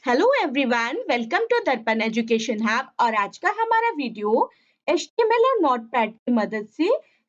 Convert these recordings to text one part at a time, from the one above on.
Hello everyone, welcome to दर्पण education hub. और आज का हमारा वीडियो HTML और नोटपैड की मदद से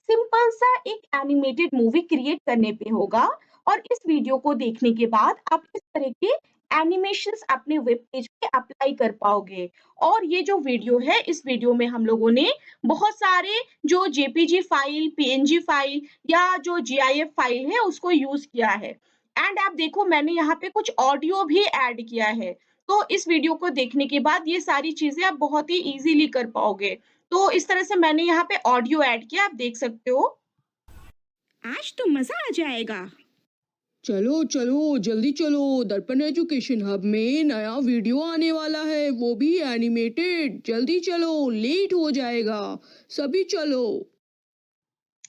सिंपल सा एक एनिमेटेड मूवी क्रिएट करने पे होगा। और इस वीडियो को देखने के बाद आप इस तरह के एनिमेशंस अपने वेब पेज पे अप्लाई कर पाओगे। और ये जो वीडियो है, इस वीडियो में हम लोगों ने बहुत सारे जो JPG फाइल, PNG फाइल या जो GIF फाइल है उसको यूज किया है। एंड आप देखो, मैंने यहाँ पे कुछ ऑडियो भी ऐड किया है। तो इस वीडियो को देखने के बाद ये सारी चीजें आप बहुत ही इजीली कर पाओगे। तो इस तरह से मैंने यहाँ पे ऑडियो ऐड किया, आप देख सकते हो। आज तो मजा आ जाएगा। चलो चलो जल्दी चलो, दर्पण एजुकेशन हब में नया वीडियो आने वाला है, वो भी एनिमेटेड। जल्दी चलो, लेट हो जाएगा। सभी चलो।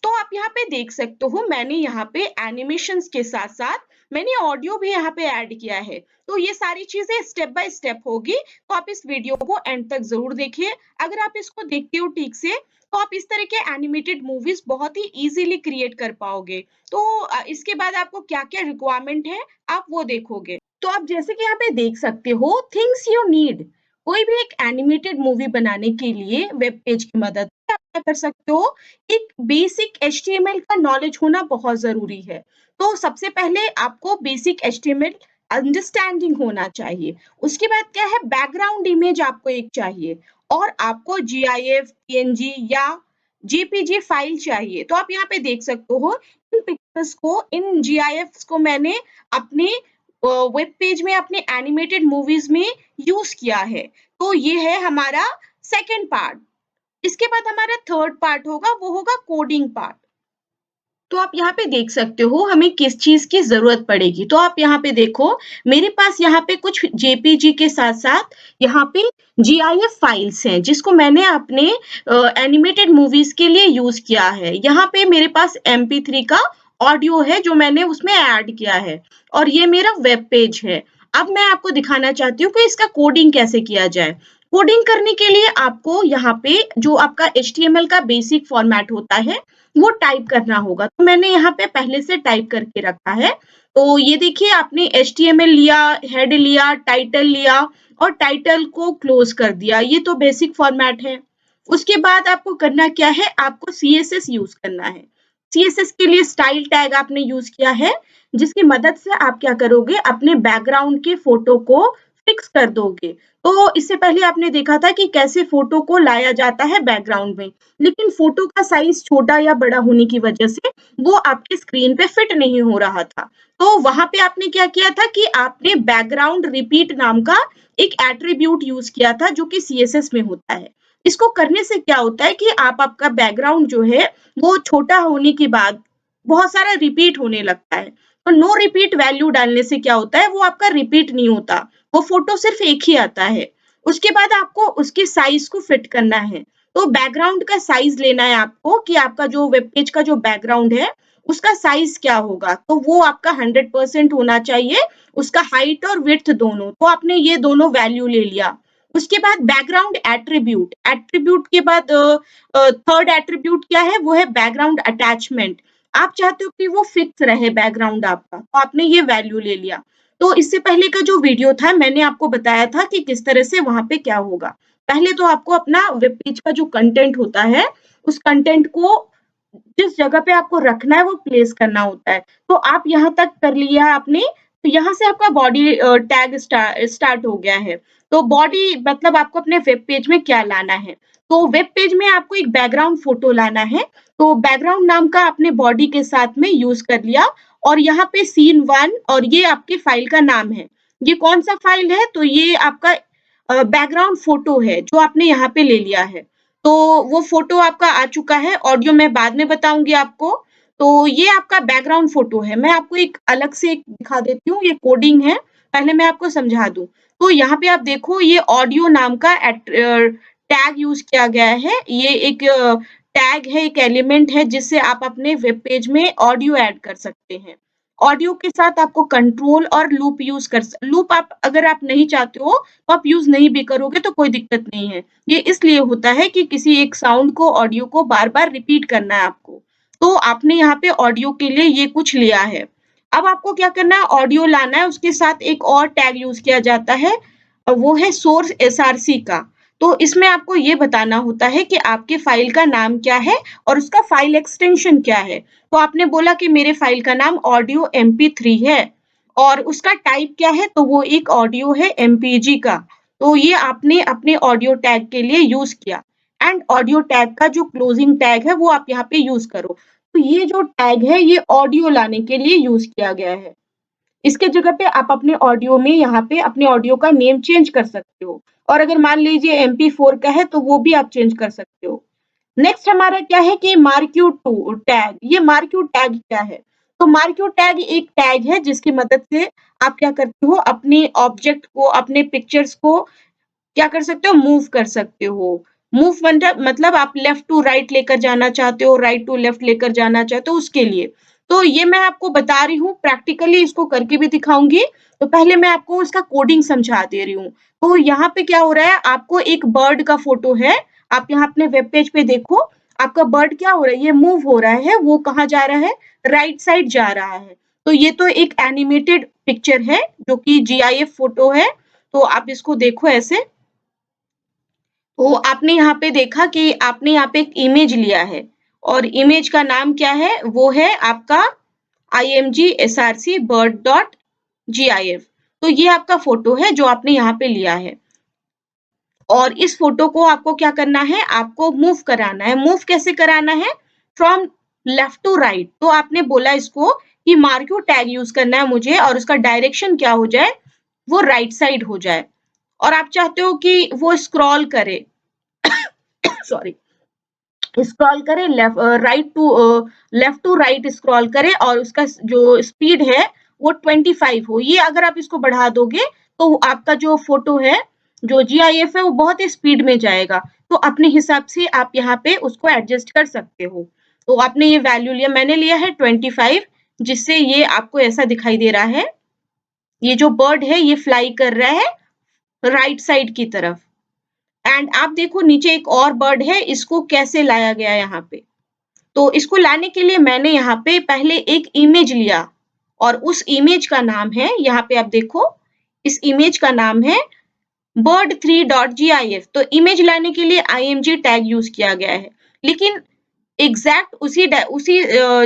तो आप यहाँ पे देख सकते हो, मैंने यहाँ पे एनिमेशंस के साथ साथ मैंने ऑडियो भी यहाँ पे ऐड किया है। तो ये सारी चीजें स्टेप बाय स्टेप होगी, तो आप इस वीडियो को एंड तक जरूर देखिए। अगर आप इसको देखते हो ठीक से, तो आप इस तरह के एनिमेटेड मूवीज बहुत ही इजीली क्रिएट कर पाओगे। तो इसके बाद आपको क्या क्या रिक्वायरमेंट है, आप वो देखोगे। तो आप जैसे कि यहाँ पे देख सकते हो, थिंग्स यू नीड। कोई भी एक एनिमेटेड मूवी बनाने के लिए वेब पेज की मदद से आप क्या कर सकते हो, एक बेसिक HTML का नॉलेज होना बहुत ज़रूरी है। तो सबसे पहले आपको बेसिक HTML अंडरस्टैंडिंग होना चाहिए। उसके बाद क्या है, बैकग्राउंड इमेज आपको एक चाहिए, और आपको GIF, PNG या JPG फाइल चाहिए। तो आप यहाँ पे देख सकते हो, इन पिक्चर्स को, इन GIFs को मैंने अपने वेब पेज में, अपने एनिमेटेड मूवीज में यूज किया है। तो ये है हमारा सेकंड पार्ट। इसके बाद हमारा थर्ड पार्ट होगा, वो होगा कोडिंग पार्ट। तो आप यहाँ पे देख सकते हो हमें किस चीज की जरूरत पड़ेगी। तो आप यहाँ पे देखो, मेरे पास यहाँ पे कुछ JPG के साथ साथ यहाँ पे GIF फाइल्स हैं, जिसको मैंने अपने एनिमेटेड मूवीज के लिए यूज किया है। यहाँ पे मेरे पास MP3 का ऑडियो है जो मैंने उसमें ऐड किया है, और ये मेरा वेब पेज है। अब मैं आपको दिखाना चाहती हूँ कि इसका कोडिंग कैसे किया जाए। कोडिंग करने के लिए आपको यहाँ पे जो आपका HTML का बेसिक फॉर्मेट होता है वो टाइप करना होगा। तो मैंने यहाँ पे पहले से टाइप करके रखा है। तो ये देखिए, आपने HTML लिया, हेड लिया, टाइटल लिया, और टाइटल को क्लोज कर दिया। ये तो बेसिक फॉर्मेट है। उसके बाद आपको करना क्या है, आपको CSS यूज करना है। CSS के लिए स्टाइल टैग आपने यूज किया है, जिसकी मदद से आप क्या करोगे, अपने बैकग्राउंड के फोटो को फिक्स कर दोगे। तो इससे पहले आपने देखा था कि कैसे फोटो को लाया जाता है बैकग्राउंड में, लेकिन फोटो का साइज छोटा या बड़ा होने की वजह से वो आपके स्क्रीन पे फिट नहीं हो रहा था। तो वहां पे आपने क्या किया था कि आपने बैकग्राउंड रिपीट नाम का एक एट्रीब्यूट यूज किया था, जो कि CSS में होता है। इसको करने से क्या होता है कि आपका बैकग्राउंड जो है वो छोटा होने के बाद बहुत सारा रिपीट होने लगता है। तो नो रिपीट वैल्यू डालने से क्या होता है, वो आपका रिपीट नहीं होता, वो फोटो सिर्फ एक ही आता है। उसके बाद आपको उसके साइज को फिट करना है। तो बैकग्राउंड का साइज लेना है आपको, कि आपका जो वेब पेज का जो बैकग्राउंड है उसका साइज क्या होगा। तो वो आपका 100% होना चाहिए, उसका हाइट और विड्थ दोनों। तो आपने ये दोनों वैल्यू ले लिया। उसके बाद बैकग्राउंड एट्रीब्यूट, एट्रीब्यूट के बाद थर्ड एट्रीब्यूट क्या है, वो है बैकग्राउंड अटैचमेंट। आप चाहते हो कि वो फिक्स रहे बैकग्राउंड आपका, तो आपने ये वैल्यू ले लिया। तो इससे पहले का जो वीडियो था, मैंने आपको बताया था कि किस तरह से वहां पे क्या होगा। पहले तो आपको अपना वेब पेज का जो कंटेंट होता है, उस कंटेंट को जिस जगह पे आपको रखना है वो प्लेस करना होता है। तो आप यहाँ तक कर लिया आपने, तो यहाँ से आपका बॉडी टैग स्टार्ट हो गया है। तो बॉडी मतलब आपको अपने वेब पेज में क्या लाना है। तो वेब पेज में आपको एक बैकग्राउंड फोटो लाना है। तो बैकग्राउंड नाम का आपने बॉडी के साथ में यूज कर लिया, और यहाँ पे सीन 1, और ये आपकी फाइल का नाम है। ये कौन सा फाइल है, तो ये आपका बैकग्राउंड फोटो है जो आपने यहाँ पे ले लिया है। तो वो फोटो आपका आ चुका है, ऑडियो मैं बाद में बताऊंगी आपको। तो ये आपका बैकग्राउंड फोटो है। मैं आपको एक अलग से एक दिखा देती हूँ, ये कोडिंग है, पहले मैं आपको समझा दूं। तो यहाँ पे आप देखो, ये ऑडियो नाम का टैग यूज किया गया है। ये एक टैग है, एक एलिमेंट है, जिससे आप अपने वेब पेज में ऑडियो ऐड कर सकते हैं। ऑडियो के साथ आपको कंट्रोल और लूप यूज लूप आप अगर आप नहीं चाहते हो तो आप यूज नहीं भी करोगे तो कोई दिक्कत नहीं है। ये इसलिए होता है कि किसी एक साउंड को, ऑडियो को बार बार रिपीट करना है आपको। तो आपने यहाँ पे ऑडियो के लिए ये कुछ लिया है। अब आपको क्या करना है, ऑडियो लाना है, उसके साथ एक और टैग यूज किया जाता है, वो है सोर्स एसआरसी का। तो इसमें आपको ये बताना होता है कि आपके फ़ाइल का नाम क्या है और उसका फ़ाइल एक्सटेंशन क्या है। तो आपने बोला कि मेरे फ़ाइल का नाम ऑडियो एमपी3 है और उसका टाइप क्या है, तो वो एक ऑडियो है एमपीजी का। तो ये आपने अपने ऑडियो टैग के लिए यूज़ किया एंड ऑडियो टैग का जो क्लोजिंग टैग है वो आप यहाँ पे यूज़ करो। तो ये जो टैग है ये ऑडियो लाने के लिए यूज़ किया गया है। इसके जगह पे आप अपने ऑडियो में यहाँ पे अपने ऑडियो का नेम चेंज कर सकते हो और अगर मान लीजिए MP4 का है तो वो भी आप चेंज कर सकते हो। नेक्स्ट हमारा क्या है कि मार्क्यू टू टैग। ये मार्क्यू टैग क्या है? तो मार्क्यू टैग एक टैग है जिसकी मदद से आप क्या करते हो अपने ऑब्जेक्ट को, अपने पिक्चर्स को क्या कर सकते हो मूव कर सकते हो। मूव मतलब आप लेफ्ट टू राइट लेकर जाना चाहते हो, राइट टू लेफ्ट लेकर जाना चाहते हो उसके लिए। तो ये मैं आपको बता रही हूँ, प्रैक्टिकली इसको करके भी दिखाऊँगी। तो पहले मैं आपको इसका कोडिंग समझा दे रही हूँ। तो यहाँ पे क्या हो रहा है, आपको एक बर्ड का फ़ोटो है, आप यहाँ अपने वेब पेज पे देखो, आपका बर्ड क्या हो रहा है, ये मूव हो रहा है, वो कहाँ जा रहा है? राइट साइड जा रहा है। तो ये तो एक एनिमेटेड पिक्चर है, जो कि जीआईएफ फ़ोटो है, तो आप इसको देखो ऐसे। तो आपने यहाँ पे देखा कि आपने यहाँ पे एक इमेज लिया है और इमेज का नाम क्या है? वो है आपका imgsrc bird डॉट gif। तो ये आपका फ़ोटो है जो आपने यहाँ पे लिया है और इस फ़ोटो को आपको क्या करना है? आपको मूव कराना है। मूव कैसे कराना है? From left to right. तो आपने बोला इसको कि मार्क्यू टैग यूज़ करना है मुझे और उसका डायरेक्शन क्या हो जाए? वो राइट साइड हो जाए और आप चाहते हो कि वो स्क्रॉल करे सॉरी स्क्रॉल करे लेफ्ट टू राइट स्क्रॉल करे और उसका जो स्पीड है वो 25 हो। ये अगर आप इसको बढ़ा दोगे तो आपका जो फोटो है, जो जीआईएफ है वो बहुत ही स्पीड में जाएगा। तो अपने हिसाब से आप यहाँ पे उसको एडजस्ट कर सकते हो। तो आपने ये वैल्यू लिया, मैंने लिया है 25, जिससे ये आपको ऐसा दिखाई दे रहा है। ये जो बर्ड है ये फ्लाई कर रहा है राइट साइड की तरफ एंड आप देखो नीचे एक और बर्ड है, इसको कैसे लाया गया यहाँ पे। तो इसको लाने के लिए मैंने यहाँ पे पहले एक इमेज लिया और उस इमेज का नाम है, यहाँ पे आप देखो, इस इमेज का नाम है bird3.gif। तो इमेज लाने के लिए img टैग यूज़ किया गया है। लेकिन एग्ज़ैक्ट उसी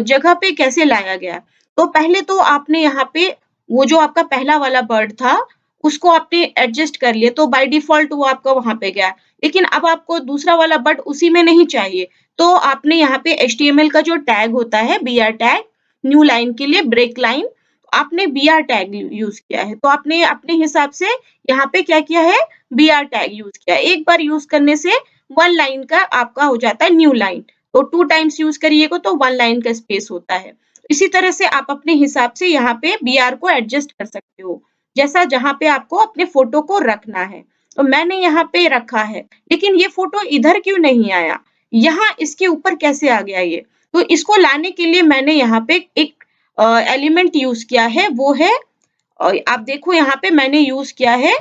जगह पे कैसे लाया गया? तो पहले तो आपने यहाँ पे वो जो आपका पहला वाला बर्ड था, उसको आपने एडजस्ट कर लिया, तो बाय डिफ़ॉल्ट वो आपका वहाँ पे गया। लेकिन अब आपको दूसरा वाला बर्ड उसी में नहीं चाहिए, तो आपने यहाँ पे एचटीएमएल का जो टैग होता है, बीआर टैग, न्यू लाइन के लिए ब्रेक लाइन, आपने बीआर टैग यूज़ किया है। तो आपने अपने हिसाब से यहाँ पे क्या किया है? बीआर टैग यूज़ किया है। एक बार यूज़ करने से 1 लाइन का आपका हो जाता है न्यू लाइन। तो 2 टाइम्स यूज़ करिएगा तो 1 लाइन का स्पेस होता है। इसी तरह से आप अपने हिसाब से यहाँ पे बीआर को एडजस्ट कर सकते हो, जैसा जहाँ पे आपको अपने फ़ोटो को रखना है। तो मैंने यहाँ पे रखा है, लेकिन ये फ़ोटो इधर क्यों नहीं आया? यहाँ इसके ऊपर कैसे आ गया ये? तो इसको लाने के लिए मैंने यहाँ पे एक एलिमेंट यूज़ किया है, वो है आप देखो यहाँ पे मैंने यूज़ किया है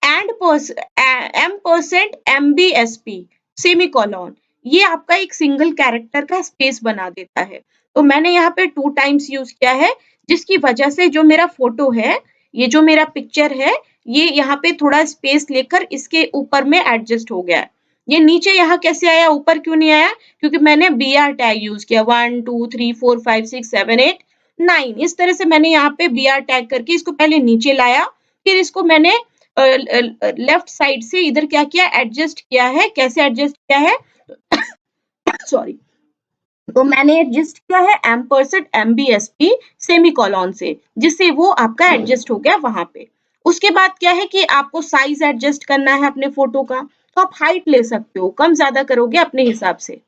M% MBSP सेमीकोलन। ये आपका एक सिंगल कैरेक्टर का स्पेस बना देता है। तो मैंने यहाँ पे 2 टाइम्स यूज़ किया है, जिसकी वजह से जो मेरा फ़ोटो है, ये जो मेरा पिक्चर है, ये यहाँ पे थोड़ा स्पेस लेकर इसके ऊपर में एडजस्ट हो गया है। ये नीचे यहाँ कैसे आया, ऊपर क्यों नहीं आया? क्योंकि मैंने बीआर टैग यूज़ किया 1, 2, 3, 4, 5, 6, 7, 8, 9 इस तरह से मैंने यहाँ पे बीआर टैग करके इसको पहले नीचे लाया, फिर इसको मैंने लेफ्ट साइड से इधर क्या किया एडजस्ट किया है। कैसे एडजस्ट किया है? सॉरी। तो मैंने एडजस्ट किया है एम्परसेंड एमबीएसपी सेमीकोलन से, जिससे वो आपका एडजस्ट हो गया वहां पे। उसके बाद क्या है कि आपको साइज एडजस्ट करना है अपने फोटो का, तो आप हाइट ले सकते हो, कम ज्यादा करोगे अपने हिसाब से।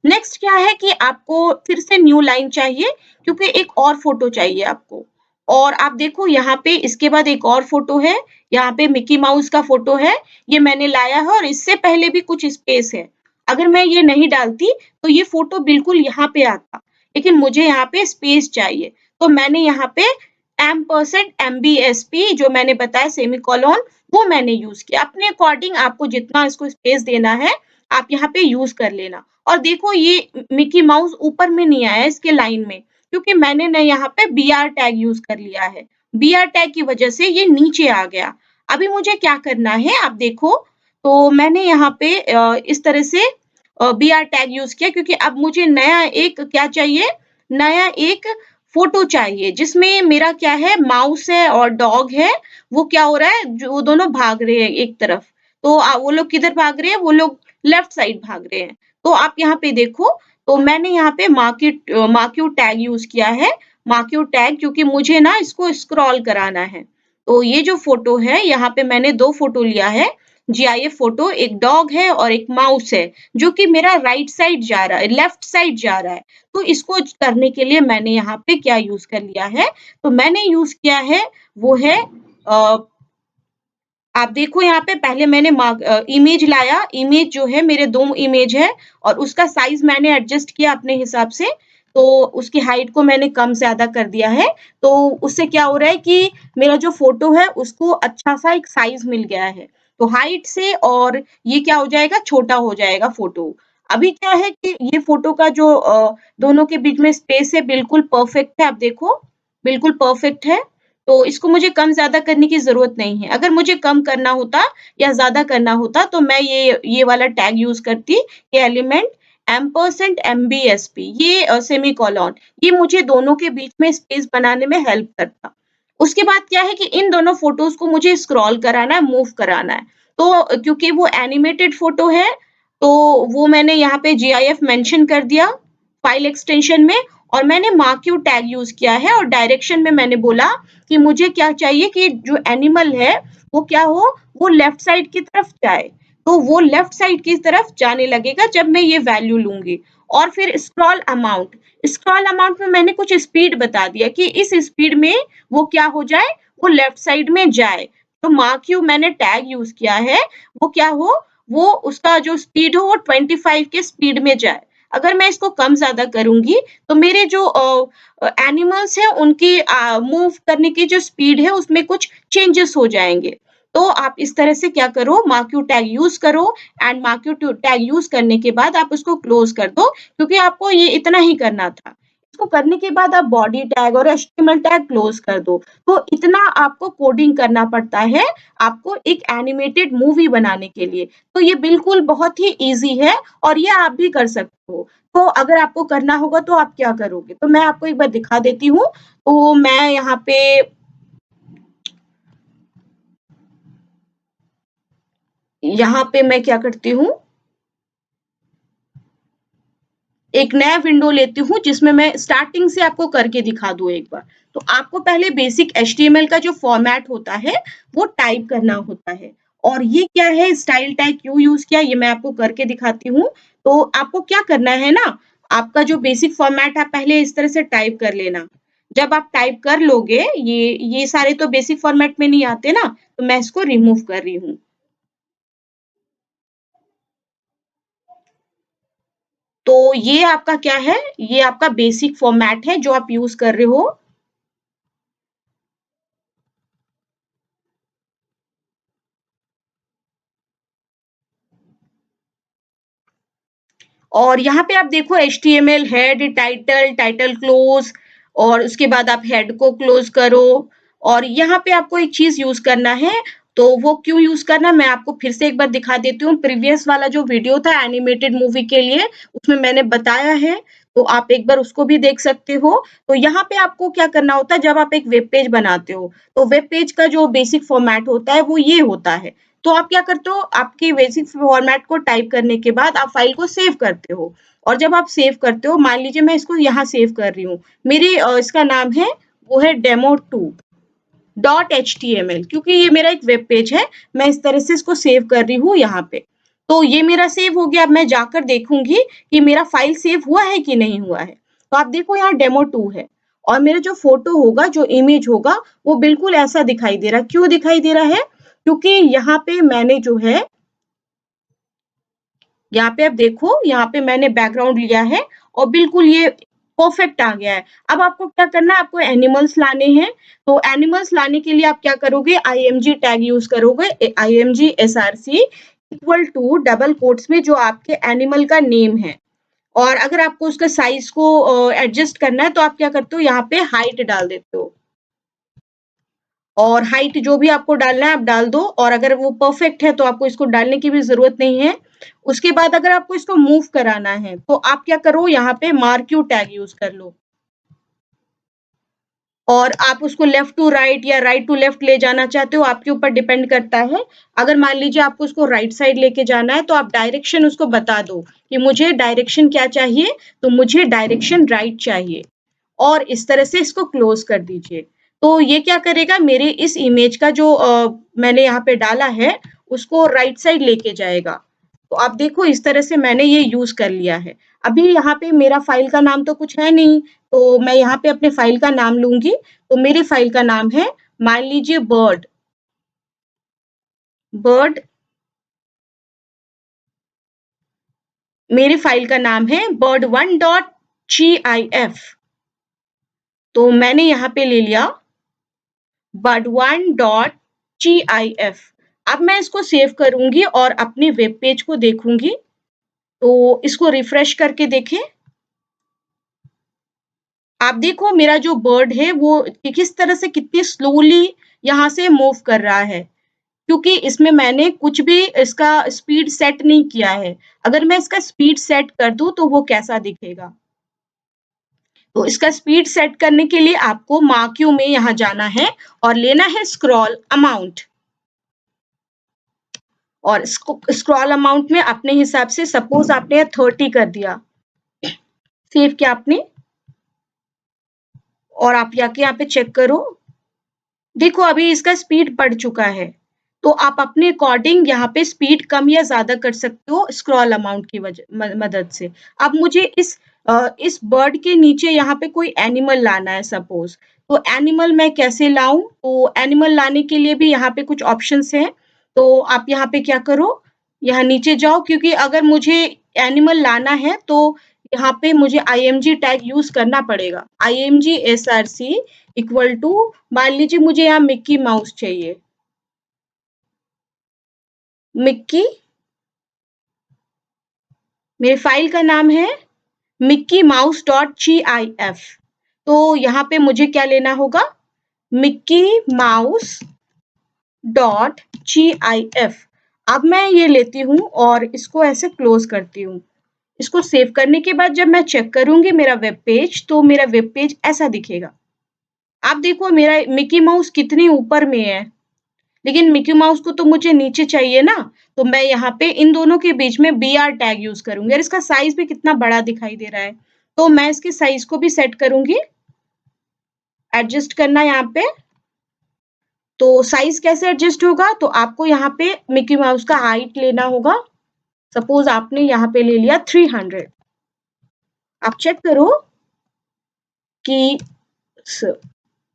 नेक्स्ट क्या है कि आपको फिर से न्यू लाइन चाहिए, क्योंकि एक और फोटो चाहिए आपको। और आप देखो यहाँ पे इसके बाद एक और फोटो है, यहाँ पे मिकी माउस का फोटो है, ये मैंने लाया है और इससे पहले भी कुछ स्पेस है। अगर मैं ये नहीं डालती तो ये फोटो बिल्कुल यहाँ पे आता, लेकिन मुझे यहाँ पे स्पेस चाहिए। तो मैंने यहाँ पे एम्परसेंड एमबीएसपी जो मैंने बताया सेमीकोलन, वो मैंने यूज किया। अपने अकॉर्डिंग आपको जितना इसको स्पेस देना है, आप यहाँ पे यूज कर लेना। और देखो ये मिकी माउस ऊपर में नहीं आया इसके लाइन में, क्योंकि मैंने ना यहाँ पे बीआर टैग यूज कर लिया है। बीआर टैग की वजह से ये नीचे आ गया। अभी मुझे क्या करना है आप देखो, तो मैंने यहाँ पे इस तरह से बीआर टैग यूज़ किया क्योंकि अब मुझे नया एक क्या चाहिए, नया एक फ़ोटो चाहिए जिसमें मेरा क्या है माउस है और डॉग है, वो क्या हो रहा है जो वो दोनों भाग रहे हैं एक तरफ। तो वो लोग किधर भाग रहे हैं? वो लोग लेफ्ट साइड भाग रहे हैं। तो आप यहाँ पे देखो, तो मैंने यहाँ पे मार्क्यू टैग यूज़ किया है, मार्क्यू टैग क्योंकि मुझे ना इसको स्क्रॉल कराना है। तो ये जो फ़ोटो है, यहाँ पे मैंने 2 फ़ोटो लिया है, जीआईएफ फ़ोटो, एक डॉग है और एक माउस है, जो कि मेरा राइट साइड जा रहा है, लेफ्ट साइड जा रहा है। तो इसको करने के लिए मैंने यहाँ पे क्या यूज़ कर लिया है, तो मैंने यूज़ किया है, वो है अ, आप देखो यहाँ पे पहले मैंने इमेज लाया, इमेज जो है मेरे 2 इमेज है और उसका साइज़ मैंने एडजस्ट किया अपने हिसाब से, तो उसकी हाइट को मैंने कम-ज़्यादा कर दिया है। तो उससे क्या हो रहा है कि मेरा जो फ़ोटो है उसको अच्छा-सा एक साइज़ मिल गया है। तो हाइट से और ये क्या हो जाएगा छोटा हो जाएगा फ़ोटो। अभी क्या है कि ये फ़ोटो का जो दोनों के बीच में स्पेस है बिल्कुल परफ़ेक्ट है, आप देखो, बिल्कुल परफ़ेक्ट है। तो इसको मुझे कम-ज़्यादा करने की ज़रूरत नहीं है। अगर मुझे कम करना होता या ज़्यादा करना होता तो मैं ये वाला टैग यूज़ करती, ये एलिमेंट एम्परसैंड एमबीएसपी ये सेमीकोलन ये मुझे दोनों के बीच में स्पेस बनाने में हेल्प करता। उसके बाद क्या है कि इन दोनों फ़ोटोज़ को मुझे स्क्रॉल कराना है, मूव कराना है। तो क्योंकि वो एनिमेटेड फ़ोटो है, तो वो मैंने यहाँ पे जीआईएफ मेंशन कर दिया फाइल एक्सटेंशन में और मैंने मार्क यू टैग यूज़ किया है और डायरेक्शन में मैंने बोला कि मुझे क्या चाहिए कि जो एनिमल है वो क्या हो, वो लेफ्ट साइड की तरफ जाए। तो वो लेफ्ट साइड की तरफ जाने लगेगा जब मैं ये वैल्यू लूँगी। और फिर स्क्रॉल अमाउंट में मैंने कुछ स्पीड बता दिया कि इस स्पीड में वो क्या हो जाए, वो लेफ्ट साइड में जाए। तो मार्क यू मैंने टैग यूज़ किया है, वो क्या हो, वो उसका जो स्पीड हो वो 25 के स्पीड में जाए। अगर मैं इसको कम-ज़्यादा करूँगी, तो मेरे जो एनिमल्स हैं उनकी मूव करने की जो स्पीड है उसमें कुछ चेंजेस हो जाएँगे। तो आप इस तरह से क्या करो मार्क यू टैग यूज़ करो and mark U two tag use करने के बाद आप उसको क्लोज़ कर दो क्योंकि आपको ये इतना ही करना था। इसको करने के बाद आप बॉडी टैग और एचटीएमएल टैग क्लोज़ कर दो। तो इतना आपको कोडिंग करना पड़ता है, आपको एक एनिमेटेड मूवी बनाने के लिए। तो ये बिल्कुल बहुत ही ईज़ी है और ये आप भी कर सकते हो। तो अगर आपको करना होगा तो आप क्या करोगे? तो मैं आपको एक बार दिखा देती हूँ। तो मैं यहाँ पे मैं क्या करती हूँ, एक नया विंडो लेती हूँ जिसमें मैं स्टार्टिंग से आपको करके दिखा दूँ एक बार। तो आपको पहले बेसिक एचटीएमएल का जो फॉर्मेट होता है, वो टाइप करना होता है। और ये क्या है स्टाइल टैग क्यों यूज़ किया ये मैं आपको करके दिखाती हूँ। तो आपको क्या करना है ना, आपका जो बेसिक फॉर्मेट है पहले इस तरह से टाइप कर लेना। जब आप टाइप कर लोगे, ये सारे तो बेसिक फॉर्मेट में नहीं आते ना, तो मैं इसको रिमूव कर रही हूँ। तो ये आपका क्या है, ये आपका बेसिक फॉर्मेट है जो आप यूज़ कर रहे हो। और यहाँ पे आप देखो HTML head, title, title close और उसके बाद आप हेड को क्लोज करो और यहाँ पे आपको एक चीज यूज करना है तो वो क्यों यूज करना मैं आपको फिर से एक बार दिखा देती हूँ। प्रीवियस वाला जो वीडियो था एनिमेटेड मूवी के लिए उसमें मैंने बताया है तो आप एक बार उसको भी देख सकते हो। तो यहाँ पे आपको क्या करना होता है जब आप एक वेब पेज बनाते हो तो वेब पेज का जो बेसिक फॉर्मेट होता है वो ये होता है। तो आप क्या करते हो आपके बेसिक फॉर्मेट को टाइप करने के बाद आप फाइल को सेव करते हो और जब आप सेव करते हो मान लीजिए मैं इसको यहाँ सेव कर रही हूँ मेरी इसका नाम है वो है demo2.html क्योंकि ये मेरा एक वेब पेज है मैं इस तरह से इसको सेव कर रही हूँ यहाँ पे। तो ये मेरा सेव हो गया अब मैं जाकर देखूंगी कि मेरा फाइल सेव हुआ है कि नहीं हुआ है। तो आप देखो यहाँ डेमो 2 है और मेरा जो फोटो होगा जो इमेज होगा वो बिल्कुल ऐसा दिखाई दे रहा है। क्यों दिखाई दे रहा है क्योंकि यहाँ पे मैंने जो है यहाँ पे आप देखो यहाँ पे मैंने बैकग्राउंड लिया है और बिल्कुल ये परफेक्ट आ गया है। अब आपको क्या करना है आपको एनिमल्स लाने हैं। तो एनिमल्स लाने के लिए आप क्या करोगे आईएमजी टैग यूज करोगे IMG SRC equal to double quotes में जो आपके एनिमल का नेम है और अगर आपको उसका साइज को एडजस्ट करना है तो आप क्या करते हो यहाँ पे हाइट डाल देते हो और हाइट जो भी आपको डालना है आप डाल दो, और अगर वो परफेक्ट है तो आपको इसको डालने की भी ज़रूरत नहीं है। उसके बाद अगर आपको इसको मूव कराना है तो आप क्या करो, यहाँ पे मार्क यू टैग यूज़ कर लो। और आप उसको लेफ्ट टू राइट या राइट टू लेफ्ट ले जाना चाहते हो, आपके ऊपर डिपेंड करता है। अगर मान लीजिए आपको उसको राइट साइड लेके जाना है तो आप डायरेक्शन उसको बता दो कि मुझे डायरेक्शन क्या चाहिए, तो मुझे डायरेक्शन राइट चाहिए, और इस तरह से इसको क्लोज कर दीजिए। तो ये क्या करेगा, मेरे इस इमेज का जो मैंने यहाँ पे डाला है उसको राइट साइड लेके जाएगा। तो आप देखो इस तरह से मैंने ये यूज कर लिया है। अभी यहाँ पे मेरा फाइल का नाम तो कुछ है नहीं, तो मैं यहाँ पे अपने फाइल का नाम लूंगी। तो मेरी फाइल का नाम है, मान लीजिए बर्ड, बर्ड मेरी फाइल का नाम है bird1.gif। तो मैंने यहाँ पे ले लिया bird1.gif। अब मैं इसको सेव करूंगी और अपने वेब पेज को देखूंगी। तो इसको रिफ्रेश करके देखें। आप देखो मेरा जो बर्ड है वो किस तरह से कितनी स्लोली यहाँ से मूव कर रहा है, क्योंकि इसमें मैंने कुछ भी इसका स्पीड सेट नहीं किया है। अगर मैं इसका स्पीड सेट कर दूं तो वो कैसा दिखेगा। तो इसका स्पीड सेट करने के लिए आपको मार्क यू में यहाँ जाना है और लेना है स्क्रॉल अमाउंट, और स्क्रॉल अमाउंट में अपने हिसाब से, सपोज आपने 30 कर दिया, सेव किया आपने, और आप जाके यहाँ पे चेक करो। देखो अभी इसका स्पीड बढ़ चुका है। तो आप अपने अकॉर्डिंग यहाँ पे स्पीड कम या ज्यादा कर सकते हो स्क्रॉल अमाउंट की मदद से। अब मुझे इस बर्ड के नीचे यहाँ पे कोई एनिमल लाना है सपोज। तो एनिमल मैं कैसे लाऊं, तो एनिमल लाने के लिए भी यहाँ पे कुछ ऑप्शंस हैं। तो आप यहाँ पे क्या करो, यहाँ नीचे जाओ, क्योंकि अगर मुझे एनिमल लाना है तो यहाँ पे मुझे img टैग यूज करना पड़ेगा। img src इक्वल टू, मान लीजिए मुझे यहाँ मिक्की माउस चाहिए, मिक्की, मेरे फाइल का नाम है Mickey mouse dot G I F. तो यहाँ पे मुझे क्या लेना होगा, Mickey mouse dot G I F. अब मैं ये लेती हूँ और इसको ऐसे क्लोज करती हूँ। इसको सेव करने के बाद जब मैं चेक करूंगी मेरा वेब पेज, तो मेरा वेब पेज ऐसा दिखेगा। आप देखो मेरा मिक्की माउस कितनी ऊपर में है, लेकिन मिक्की माउस को तो मुझे नीचे चाहिए ना। तो मैं यहाँ पे इन दोनों के बीच में br टैग यूज करूंगी, और इसका साइज भी कितना बड़ा दिखाई दे रहा है। तो मैं इसके साइज को भी सेट करूंगी, एडजस्ट करना यहाँ पे। तो साइज कैसे एडजस्ट होगा, तो आपको यहाँ पे मिक्की माउस का हाइट लेना होगा। सपोज आपने यहाँ पे ले लिया 300। आप चेक करो कि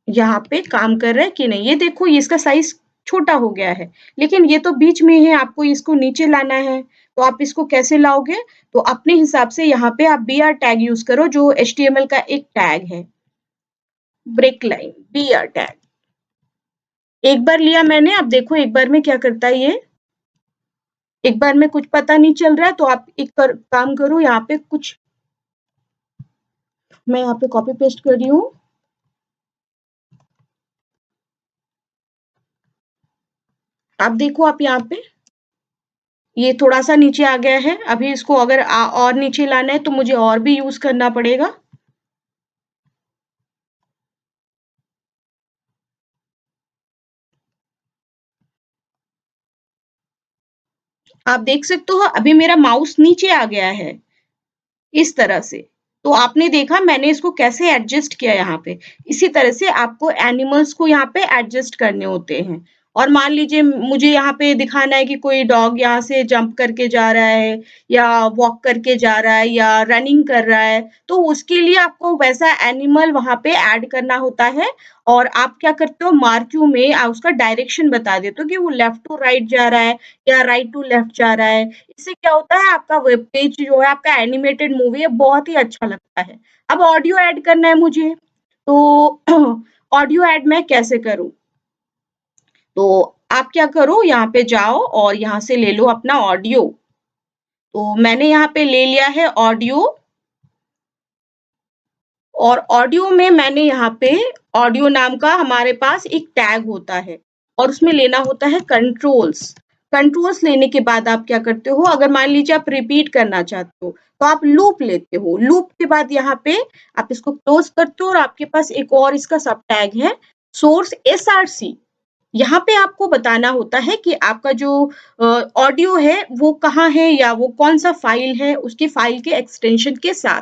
यहाँ पे काम कर रहा है कि नहीं। ये देखो ये इसका साइज छोटा हो गया है, लेकिन ये तो बीच में है, आपको इसको नीचे लाना है। तो आप इसको कैसे लाओगे, तो अपने हिसाब से यहाँ पे आप br टैग यूज करो, जो html का एक टैग है, ब्रेक लाइन br टैग। एक बार लिया मैंने, अब देखो एक बार में क्या करता है ये। एक बार में कुछ पता नहीं चल रहा है, तो आप एक काम करो, यहाँ पे कुछ मैं यहाँ पे कॉपी पेस्ट कर रही हूँ। आप देखो आप यहाँ पे ये थोड़ा सा नीचे आ गया है। अभी इसको अगर और नीचे लाना है तो मुझे और भी यूज करना पड़ेगा। आप देख सकते हो अभी मेरा माउस नीचे आ गया है इस तरह से। तो आपने देखा मैंने इसको कैसे एडजस्ट किया यहाँ पे। इसी तरह से आपको एनिमल्स को यहाँ पे एडजस्ट करने होते हैं। और मान लीजिए मुझे यहाँ पे दिखाना है कि कोई डॉग यहाँ से जंप करके जा रहा है, या वॉक करके जा रहा है, या रनिंग कर रहा है, तो उसके लिए आपको वैसा एनिमल वहाँ पे ऐड करना होता है। और आप क्या करते हो, मार्क यू में उसका डायरेक्शन बता देते हो कि वो लेफ्ट टू राइट जा रहा है या राइट टू लेफ्ट जा रहा है। इससे क्या होता है, आपका वेब पेज जो है, आपका एनिमेटेड मूवी है, बहुत ही अच्छा लगता है। अब ऑडियो ऐड करना है मुझे, तो ऑडियो ऐड मैं कैसे करूँ, तो आप क्या करो, यहाँ पे जाओ और यहाँ से ले लो अपना ऑडियो। तो मैंने यहाँ पे ले लिया है ऑडियो, और ऑडियो में मैंने यहाँ पे ऑडियो नाम का हमारे पास एक टैग होता है और उसमें लेना होता है कंट्रोल्स। कंट्रोल्स लेने के बाद आप क्या करते हो, अगर मान लीजिए आप रिपीट करना चाहते हो तो आप लूप लेते हो। लूप के बाद यहाँ पे आप इसको क्लोज करते हो और आपके पास एक और इसका सब टैग है सोर्स SRC। यहाँ पे आपको बताना होता है कि आपका जो ऑडियो है वो कहाँ है या वो कौन सा फाइल है, उसकी फाइल के एक्सटेंशन के साथ।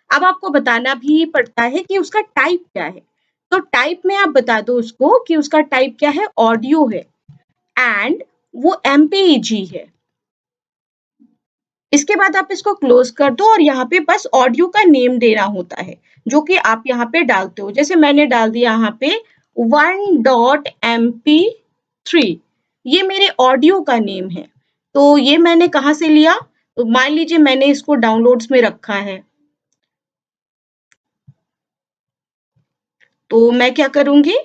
अब आपको बताना भी पड़ता है कि उसका टाइप क्या है। तो टाइप में आप बता दो उसको कि उसका टाइप क्या है, ऑडियो है एंड वो MPEG है। इसके बाद आप इसको क्लोज कर दो और यहाँ पे बस ऑडियो का नेम देना होता है जो कि आप यहाँ पे डालते हो। जैसे मैंने डाल दिया यहाँ पे 1.mp3, ये मेरे ऑडियो का नेम है। तो ये मैंने कहाँ से लिया, तो मान लीजिए मैंने इसको डाउनलोड्स में रखा है, तो मैं क्या करूंगी,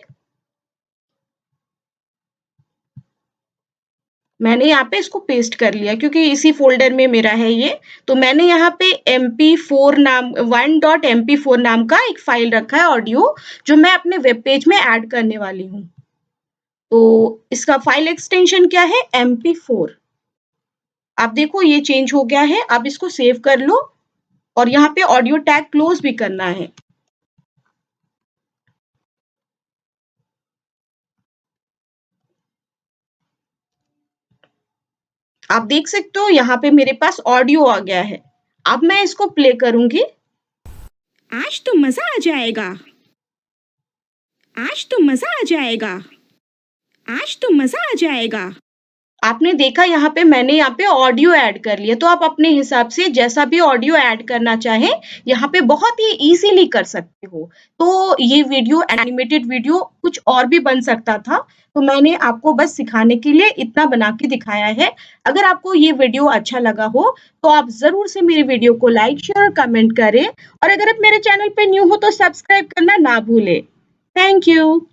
मैंने यहाँ पे इसको पेस्ट कर लिया क्योंकि इसी फ़ोल्डर में मेरा है ये। तो मैंने यहाँ पे MP4 नाम 1.mp4 नाम का एक फ़ाइल रखा है ऑडियो, जो मैं अपने वेब पेज में ऐड करने वाली हूँ। तो इसका फ़ाइल एक्सटेंशन क्या है, MP4। आप देखो ये चेंज हो गया है। अब इसको सेव कर लो और यहाँ पे ऑडियो टैग क्लोज़ भी करना है। आप देख सकते हो यहाँ पे मेरे पास ऑडियो आ गया है। अब मैं इसको प्ले करूँगी। आज तो मजा आ जाएगा, आज तो मजा आ जाएगा, आज तो मजा आ जाएगा। आपने देखा यहाँ पे मैंने यहाँ पे ऑडियो ऐड कर लिया, तो आप अपने हिसाब से जैसा भी ऑडियो ऐड करना चाहें यहाँ पे बहुत ही इजीली कर सकते हो। तो ये वीडियो एनिमेटेड वीडियो कुछ और भी बन सकता था, तो मैंने आपको बस सिखाने के लिए इतना बना के दिखाया है। अगर आपको ये वीडियो अच्छा लगा हो तो आप ज़रूर से मेरी वीडियो को लाइक, शेयर और कमेंट करें और अगर आप मेरे चैनल पे न्यू हो तो सब्सक्राइब करना ना भूलें। Thank you.